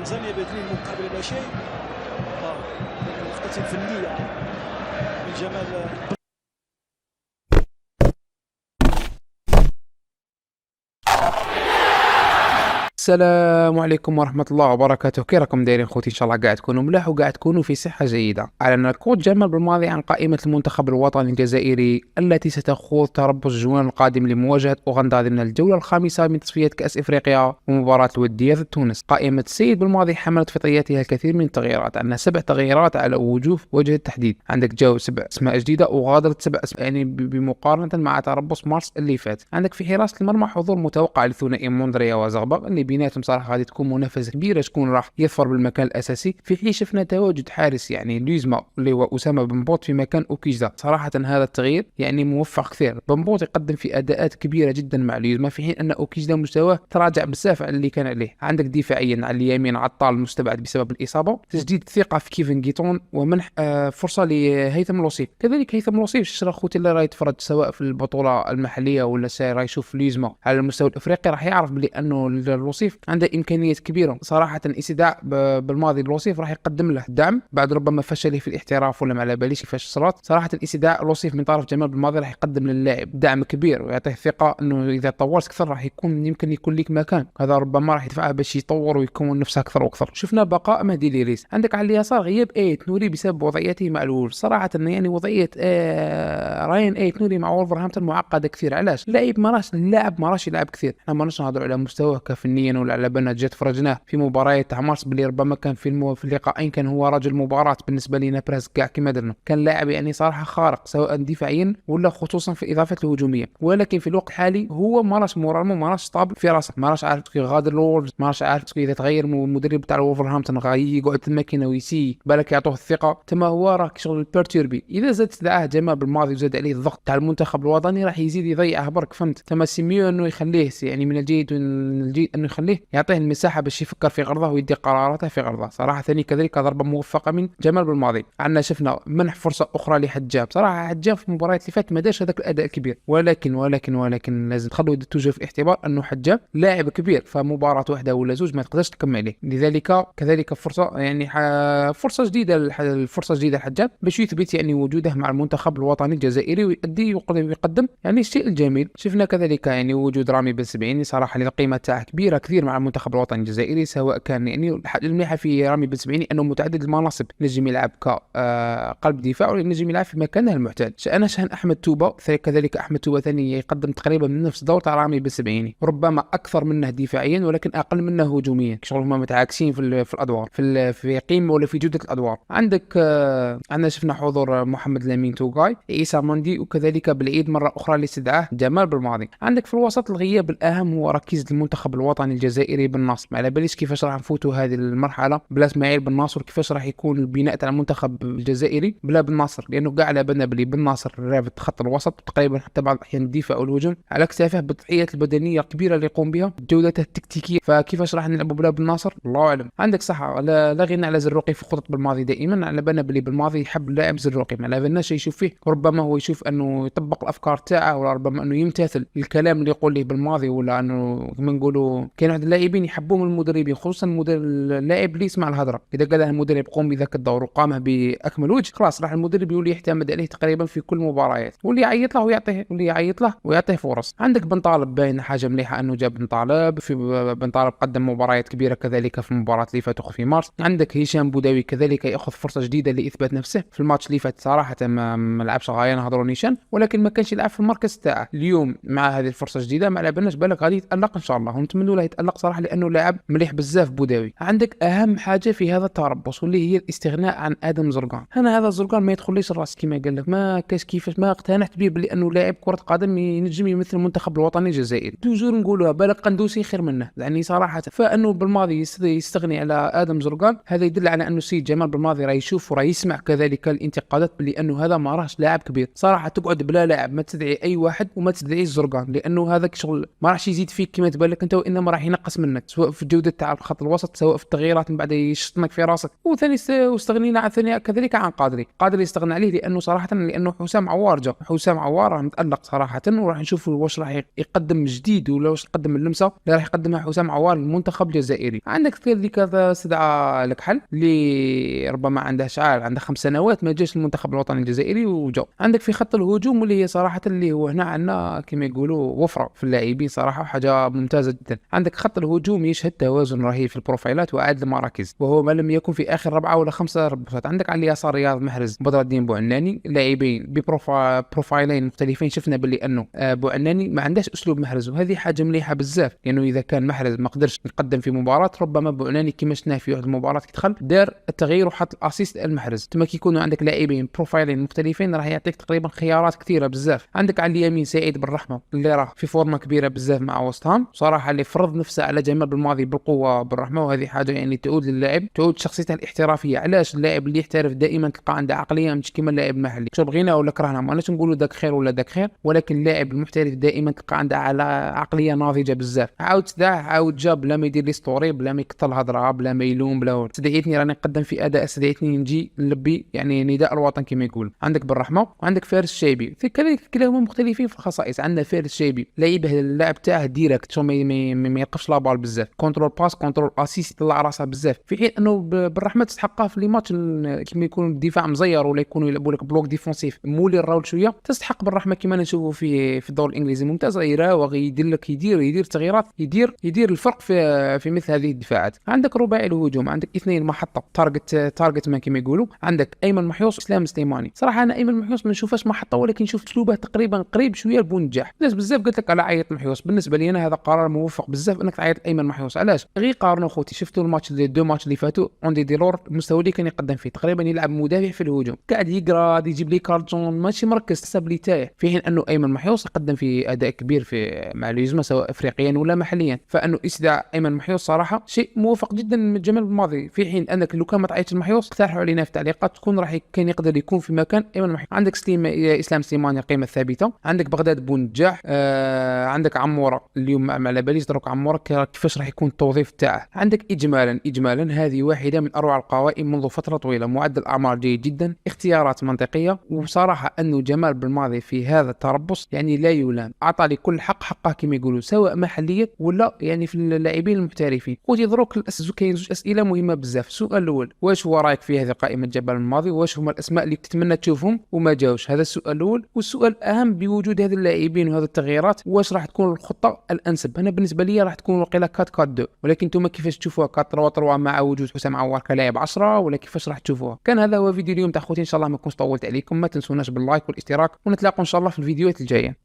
تنزانيا باثنين مقابل لا شيء. لقطة فنية من جمال. السلام عليكم ورحمة الله وبركاته. كي راكم دايرين خوتي؟ ان شاء الله قاعد تكونوا ملاح وقاعد تكونوا في صحة جيدة. اعلن الكوت جمال بالماضي عن قائمة المنتخب الوطني الجزائري التي ستخوض تربص جوان القادم لمواجهة اوغندا ضمن الجولة الخامسة من تصفية كأس افريقيا ومباراة الودية ضد تونس. قائمة السيد بالماضي حملت في طياتها الكثير من التغييرات، عندنا 7 تغييرات على وجه التحديد. عندك جاو 7 اسماء جديدة وغادرت 7 اسماء، يعني بمقارنة مع تربص مارس اللي فات. عندك في حراسة المرمى حضور متوقع لثنائي موندريا وزغبا اللي بيناتهم صراحه غادي تكون منافسه كبيره، شكون راح يظفر بالمكان الاساسي. في حين شفنا تواجد حارس يعني لوزما اللي هو اسامه بنبوط في مكان اوكيجدا. صراحه هذا التغيير يعني موفق كثير. بنبوط يقدم في اداءات كبيره جدا مع لوزما، في حين ان اوكيجدا مستواه تراجع بزاف على اللي كان عليه. عندك دفاعيا على اليمين عطال مستبعد بسبب الاصابه، تجديد ثقه في كيفن جيتون ومنح فرصه لهيثم لوصيف. كذلك هيثم لوصيف شرا خوتي اللي راه يتفرج سواء في البطوله المحليه ولا راه يشوف لوزما على المستوى الافريقي راح يعرف بلي انه الوصيف عنده امكانيات كبيره. صراحه استدعاء بالماضي الوصيف راح يقدم له دعم بعد ربما فشله في الاحتراف ولا ما على باليش كيفاش صرات. صراحه الاستدعاء الوصيف من طرف جمال بالماضي راح يقدم للاعب دعم كبير ويعطيه ثقه انه اذا طورت اكثر راح يمكن يكون لك مكان، هذا ربما راح يدفعه باش يطور ويكون نفسه اكثر واكثر. شفنا بقاء مهدي ليريس. عندك على اليسار غياب ايت نوري بسبب وضعيته مع الولف. صراحه يعني وضعيه راين ايت نوري مع وولفرهامبتون معقده كثير. علاش؟ اللاعب ما راش يلعب كثير. احنا ما راش نهضروا على مستواه كفنيا ولا على بالنا جات فرجناه في مباريات تاع مارس بلي ربما كان في اللقاءين كان هو رجل مباراة بالنسبة لنا براس كاع كما درنا. كان لاعب يعني صراحة خارق سواء دفاعيا ولا خصوصا في إضافة الهجومية، ولكن في الوقت الحالي هو ما راش مورالمو ما راش طابل في راسه، ما راش عارف كي غادر الولفز، ما راش عارف كي اذا تغير المدرب تاع وولفرهامبتون غادي يقعد في الماكينة ويسي بالك يعطوه الثقة. تما هو راه شغل بيرتوربي. اذا زاد استدعاه جمال بالماضي وزاد عليه الضغط تاع المنتخب الوطني راح يزيد يضيعه برك، فهمت؟ تما سيميو انه يخليه يعني من الجيد انه يخليه يعطيه المساحة باش يفكر في غرضه ويدي قراراته في غرضه. صراحه ثاني كذلك ضربه موفقه من جمال بالماضي. عندنا شفنا منح فرصه اخرى لحجاب. صراحه حجاب في المباريات اللي فاتت ما دارش هذاك الاداء الكبير، ولكن لازم تخلوا توجه في الاعتبار انه حجاب لاعب كبير، فمباراه واحده ولا زوج ما تقدرش تكمل عليه. لذلك كذلك فرصه يعني فرصه جديده لحجاب باش يثبت يعني وجوده مع المنتخب الوطني الجزائري ويؤدي ويقدم يعني الشيء الجميل. شفنا كذلك يعني وجود رامي بن سبعيني، صراحه القيمه تاعه كبيره كثير مع المنتخب الوطني الجزائري، سواء كان يعني المليحه في رامي بن سبعيني انه متعدد المناصب، نجم يلعب كقلب دفاع ونجم يلعب في مكانه المعتاد. انا شهن احمد توبه كذلك احمد توبه ثاني يقدم تقريبا من نفس دور تاع رامي بن سبعيني، ربما اكثر منه دفاعيا ولكن اقل منه هجوميا، شغل هما متعاكسين في الادوار في قيمه ولا في جوده الادوار. عندك عندنا شفنا حضور محمد لامين توغاي، عيسى مندي، وكذلك بالعيد مره اخرى لاستدعاء جمال بالماضي. عندك في الوسط الغياب الاهم هو ركيزه المنتخب الوطني الجزائري بالنصر. ما على باليش كيفاش راح نفوتوا هذه المرحله بلا اسماعيل بن ناصر، كيفاش راح يكون البناء تاع المنتخب الجزائري بلا بن ناصر، لانه كاع على بالنا بلي بن ناصر رافد خط الوسط تقريبا حتى بعض الاحيان الدفاع والهجوم على اكتافه بالتضحيات البدنيه الكبيره اللي يقوم بها جودته التكتيكيه، فكيفاش راح نلعبوا بلا بن ناصر الله اعلم. عندك صح لا غنى على زروقي في خطط بالماضي، دائما على بالنا بلي بالماضي يحب اللاعب زروقي، ما على بالناش يشوف فيه ربما هو يشوف انه يطبق الافكار تاعه ولا ربما انه يمتثل الكلام اللي يقول له بالماضي، ولا انه كما نقولوا كاين واحد اللاعبين يحبوهم المدربين خصوصا اللاعب اللي يسمع الهضره، اذا قال له المدرب قوم بذاك الدور وقامه باكمل وجه خلاص راح المدرب يولي يعتمد عليه تقريبا في كل المباريات، واللي يعيط له ويعطيه فرص. عندك بن طالب باين حاجه مليحه انه جاب بن طالب، في بن طالب قدم مباريات كبيره كذلك في المباراه اللي فاتت في مارس. عندك هشام بوداوي كذلك ياخذ فرصه جديده لاثبات نفسه في الماتش اللي فات، صراحه ما لعبش غايه نهضروا نيشان ولكن ما كانش يلعب في المركز تاعه. اليوم مع هذه الفرصه الجديده ما لعبناش بالك غادي يتالق ان شاء الله، ونتمنوا له يتالق صراحه لانه لاعب مليح بزاف بوداوي. عندك اهم حاجه في هذا التربص واللي هي الاستغناء عن ادم زرقان. انا هذا زرقان ما يدخليش الراس كما قال لك، ما كاش كيفاش ما اقتنعت به بانه لاعب كره قدم ينجم يمثل المنتخب الوطني الجزائري. توجور نقولوها بالك قندوسي خير منه يعني صراحه، فانه بالماضي يستغني على ادم زرقان هذا يدل على انه السيد جمال بالماضي راه يشوف وراه يسمع كذلك الانتقادات بانه هذا ما راهش لاعب كبير. صراحه تقعد بلا لاعب ما تدعي اي واحد وما تدعي الزرقان، لانه هذاك شغل ما راحش يزيد فيك كما تبان لك انت، وانما راح ينقص منك سواء في الجوده تاع الخط الوسط سواء في التغييرات من بعد يشطنك في راسك. وثاني واستغنينا عن ثاني كذلك عن قادري يستغنى عليه لانه صراحه لانه حسام عوار جا. حسام عوار راه متالق صراحه، وراح نشوف واش راح يقدم جديد ولا واش يقدم اللمسه اللي راح يقدمها حسام عوار للمنتخب الجزائري. عندك كذلك استدعى لك حل اللي ربما عنده شعار عنده 5 سنوات ما جاش المنتخب الوطني الجزائري وجا. عندك في خط الهجوم واللي هي صراحه اللي هو هنا عندنا كما يقولوا وفره في اللاعبين صراحه، حاجه ممتازه جدا. عندك خط الهجوم يشهد توازن رهيب في البروفايلات وعدد المراكز وهو ما لم يكن في اخر 4 ولا 5 رباطات. عندك على اليسار رياض محرز بدر الدين بوعناني، لاعبين بروفايلين مختلفين. شفنا باللي انه بوعناني ما عندهاش اسلوب محرز وهذه حاجه مليحه بزاف، لانه اذا كان محرز ما قدرش يقدم في مباراه ربما بوعناني كما شفناه في واحد المباراه كيدخل دار التغيير وحط الاسيست المحرز. تما كيكونوا عندك لاعبين بروفايلين مختلفين راح يعطيك تقريبا خيارات كثيره بزاف. عندك على اليمين سعيد بالرحمه اللي راه في فورمه كبيره بزاف مع وست هام صراحه، اللي فرض نفسه على جمال بالماضي بالقوه بالرحمه، وهذه حاجه يعني تعود للاعب تعود شخصيته الاحترافيه. علاش اللاعب اللي يحترف دائما تلقى عنده عقليه مش كيما اللاعب المحلي، شو بغينا ولا كرهنا ما نقولوا داك خير ولا داك خير، ولكن اللاعب المحترف دائما تلقى عنده على عقليه ناضجه بزاف. عاود سداع عاود جاب بلا ما يدير لي ستوري بلا ما يقتل هضره بلا ما يلوم بلا استدعيتني راني نقدم في اداء، استدعيتني نجي نلبي يعني نداء الوطن كما يقول. عندك بالرحمه وعندك فارس الشايبي في كذلك كلاهما مختلفين في الخصائص. عندنا فارس الشايبي لعيبه اللعب تاعه ديريكت شو ما يقفش لا بال بزاف، كنترول باس كنترول اسيست يطلع راسها بزاف، في حين انه بالرحمه تستحقها في لي ماتش كما يكون الدفاع مزير ولا يكونوا يلعبوا لك بلوك ديفونسيف مولي الراول شويه تستحق بالرحمه كما نشوفوا في الدوري الانجليزي ممتاز. يراوغ يدير لك يدير تغييرات يدير الفرق في مثل هذه الدفاعات. عندك رباعي الهجوم عندك اثنين محطه تارجت ما كما يقولوا. عندك ايمن محيوص اسلام سليماني. صراحه انا ايمن محيوص ما نشوفاش محطه ولكن نشوف اسلوبه تقريبا قريب شويه لبونجاح. ناس بزاف قلت لك على عيط محيوص، بالنسبه لي انا هذا قرار موفق بزاف انك تعيط ايمن محيوص. علاش غير قارنوا خوتي شفتوا الماتش دو ماتش اللي فاتوا اوندي ديلور المستوى اللي كان يقدم فيه تقريبا يلعب مدافع في الهجوم قاعد يقرا يجيب لي كارتون ماشي مركز حسب لي تايه، في حين انه ايمن محيوص قدم في اداء كبير في مع اليوزما سواء افريقيا ولا محليا، فانه استدعاء ايمن محيوص صراحه شيء موفق جدا من جمال الماضي. في حين انك لو كان ما تعيطش المحيوص اقترحوا علينا في التعليقات تكون راح كان يقدر يكون في مكان ايمن محيوص. عندك اسلام سليماني قيمه ثابته. عندك بغداد بونجاح. عندك عموره اليوم ما على باليش دروك عموره كيفاش راح يكون التوظيف تاعه. عندك اجمالا هذه واحده من اروع القوائم منذ فتره طويله، معدل اعمار جيد جدا، اختيارات منطقيه، وصراحه انه جمال بالماضي في هذا التربص يعني لا يلام، اعطى لكل حقه كما يقولوا سواء محليا ولا يعني في اللاعبين المحترفين. ودي دروك كاين زوج اسئله مهمه بزاف. السؤال الاول واش هو رايك في هذه قائمه جبل الماضي، واش هما الاسماء اللي تتمنى تشوفهم وما جاوش؟ هذا السؤال الاول. والسؤال الاهم بوجود هذه اللاعبين وهذه التغييرات واش راح تكون الخطه الانسب؟ انا بالنسبه لي راح تكون وقيله 4-4-2، ولكن انتم كيفاش تشوفوها 4-3-3 مع وجود حسام عوار كلاعب 10 ولا كيفاش راح تشوفوها؟ كان هذا هو فيديو اليوم تاع خوتي، ان شاء الله ما كنتش طولت عليكم، ما تنسوناش باللايك والاشتراك ونتلاقوا ان شاء الله في الفيديوهات الجايه.